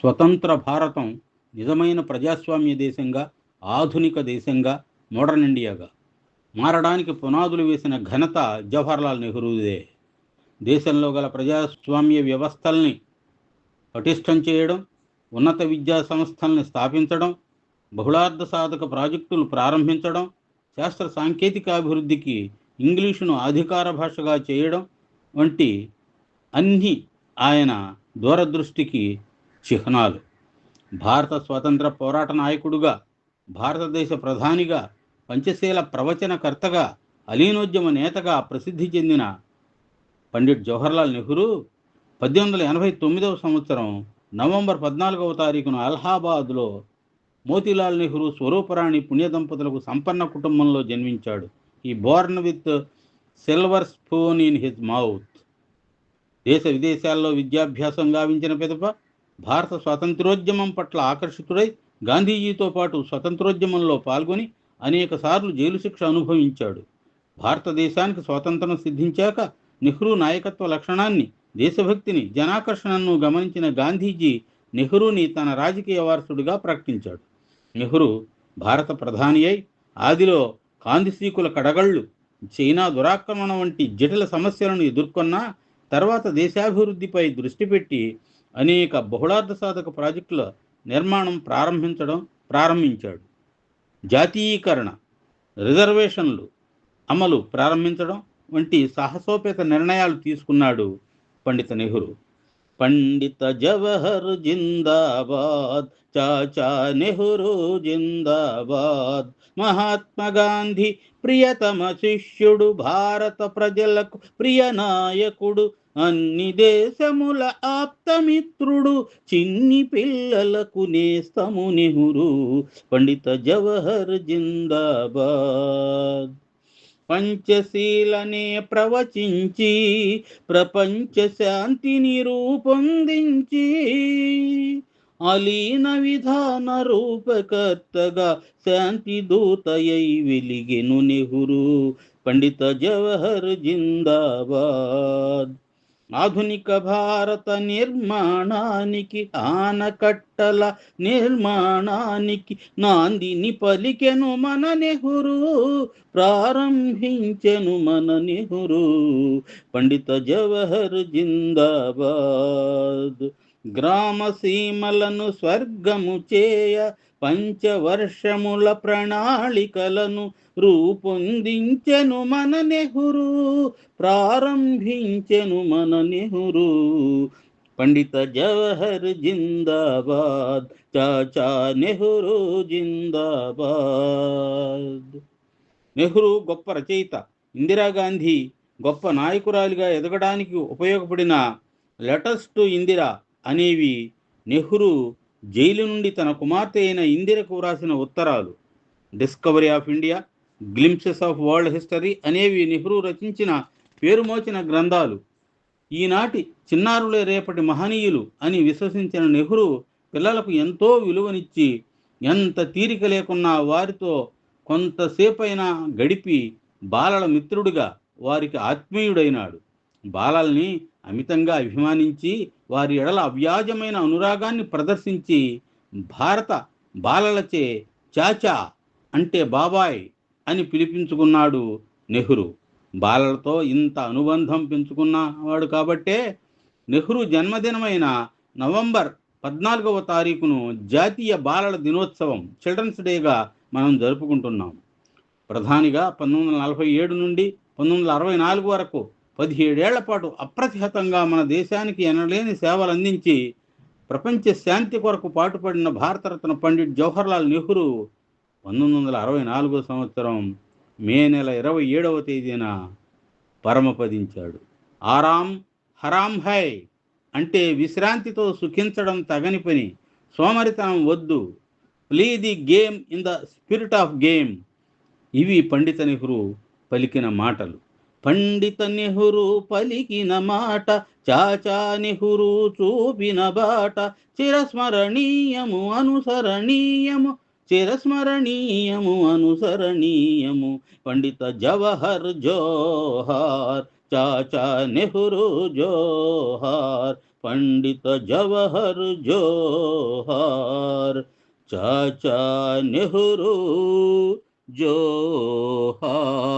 స్వతంత్ర భారతం నిజమైన ప్రజాస్వామ్య దేశంగా, ఆధునిక దేశంగా, మోడర్న్ ఇండియాగా మారడానికి పునాదులు వేసిన ఘనత జవహర్లాల్ నెహ్రూదే. దేశంలో గల ప్రజాస్వామ్య వ్యవస్థల్ని పటిష్టం చేయడం, ఉన్నత విద్యా సంస్థల్ని స్థాపించడం, బహుళార్థ సాధక ప్రాజెక్టులు ప్రారంభించడం, శాస్త్ర సాంకేతిక అభివృద్ధికి ఇంగ్లీషును అధికార భాషగా చేయడం వంటి అన్ని ఆయన దూరదృష్టికి చిహ్నాలు. భారత స్వాతంత్ర పోరాట నాయకుడుగా, భారతదేశ ప్రధానిగా, పంచశీల ప్రవచనకర్తగా, అలీనోద్యమ నేతగా ప్రసిద్ధి చెందిన పండిట్ జవహర్లాల్ నెహ్రూ 1889 సంవత్సరం నవంబర్ 14వ తారీఖున అలహాబాద్లో మోతీలాల్ నెహ్రూ స్వరూపరాణి పుణ్య దంపతులకు సంపన్న కుటుంబంలో జన్మించాడు. ఈ Born with silver spoon in his mouth. దేశ విదేశాల్లో విద్యాభ్యాసం గావించిన పిదప భారత స్వాతంత్రోద్యమం పట్ల ఆకర్షితుడై గాంధీజీతో పాటు స్వతంత్రోద్యమంలో పాల్గొని అనేక సార్లు జైలు శిక్ష అనుభవించాడు. భారతదేశానికి స్వాతంత్రం సిద్ధించాక నెహ్రూ నాయకత్వ లక్షణాన్ని, దేశభక్తిని, జనాకర్షణను గమనించిన గాంధీజీ నెహ్రూని తన రాజకీయ వారసుడిగా ప్రకటించాడు. నెహ్రూ భారత ప్రధాని అయి ఆదిలో కాందిశీకుల కడగళ్ళు, చైనా దురాక్రమణ వంటి జటిల సమస్యలను ఎదుర్కొన్నా తర్వాత దేశాభివృద్ధిపై దృష్టి పెట్టి అనేక బహుళార్థ సాధక ప్రాజెక్టుల నిర్మాణం ప్రారంభించాడు. జాతీయీకరణ, రిజర్వేషన్లు అమలు ప్రారంభించడం వంటి సాహసోపేత నిర్ణయాలు తీసుకున్నాడు పండిత నెహ్రూ. పండిత జవహర్ జిందాబాద్, చాచా నెహ్రూ జిందాబాద్, మహాత్మా గాంధీ ప్రియతమ శిష్యుడు, భారత ప్రజలకు ప్రియ నాయకుడు, అన్ని దేశముల ఆప్తమిత్రుడు, చిన్ని పిల్లలకు నేస్తము నెహ్రూ, పండిత జవహర్ జిందాబాద్. పంచశీలనే ప్రవచించి ప్రపంచ శాంతిని రూపొందించి అలీన విధాన రూపకర్తగా శాంతి దూతయై వెలిగెను నెహ్రూ, పండిత జవహర్ జిందాబాద్. ఆధునిక భారత నిర్మాణానికి, ఆనకట్టల నిర్మాణానికి నాందిని పలికెను మన నెహ్రూ, ప్రారంభించెను మన నెహ్రూ, పండిత జవహర్ జిందాబాద్. గ్రామ సీమలను స్వర్గము చేయ పంచవర్షముల ప్రణాళికలను రూపొందించెను మన నెహ్రూ, ప్రారంభించెను మన నెహ్రూ, పండిత జవహర్ జిందాబాద్, చాచా నెహ్రూ జిందాబాద్. నెహ్రూ గొప్ప రచయిత, ఇందిరాగాంధీ గొప్ప నాయకురాలిగా ఎదగడానికి ఉపయోగపడిన లెటర్స్ టు ఇందిరా అనేవి నెహ్రూ జైలు నుండి తన కుమార్తె అయిన ఇందిరకు వ్రాసిన ఉత్తరాలు. Discovery of India, glimpses of world history అనేవి నెహ్రూ రచించిన పేరుమోచిన గ్రంథాలు. ఈనాటి చిన్నారులే రేపటి మహనీయులు అని విశ్వసించిన నెహ్రూ పిల్లలకు ఎంతో విలువనిచ్చి, ఎంత తీరిక లేకున్నా వారితో కొంతసేపైనా గడిపి బాలల మిత్రుడిగా వారికి ఆత్మీయుడైనాడు. బాలల్ని అమితంగా అభిమానించి వారి ఎడల అవ్యాజమైన అనురాగాన్ని ప్రదర్శించి భారత బాలలచే చాచా అంటే బాబాయ్ అని పిలిపించుకున్నాడు నెహ్రూ. బాలలతో ఇంత అనుబంధం పెంచుకున్నవాడు కాబట్టే నెహ్రూ జన్మదినమైన నవంబర్ 14వ తారీఖును జాతీయ బాలల దినోత్సవం, చిల్డ్రన్స్ డేగా మనం జరుపుకుంటున్నాం. ప్రధానిగా 1947 నుండి 1964 వరకు 17 ఏళ్ల పాటు అప్రతిహతంగా మన దేశానికి ఎనలేని సేవలు అందించి ప్రపంచ శాంతి కొరకు పాటుపడిన భారతరత్న పండిట్ జవహర్లాల్ నెహ్రూ 1964 సంవత్సరం మే నెల 27వ తేదీన పరమపదించాడు. ఆరాం హరాం హై అంటే విశ్రాంతితో సుఖించడం తగని పని, సోమరితనం వద్దు, play the game in the spirit of game. ఇవి పండిత నెహ్రూ పలికిన మాటలు. పండిత నెహ్రూ పలికిన మాట, చాచా నెహ్రూ చూపిన బాట, చిరస్మరణీయము అనుసరణీయము, చిరస్మరణీయము అనుసరణీయము, పండిత జవహర్ జోహార్, చాచా నెహ్రూ జోహార్, పండిత జవహర్ జోహార్, చాచా నెహ్రూ జోహార్.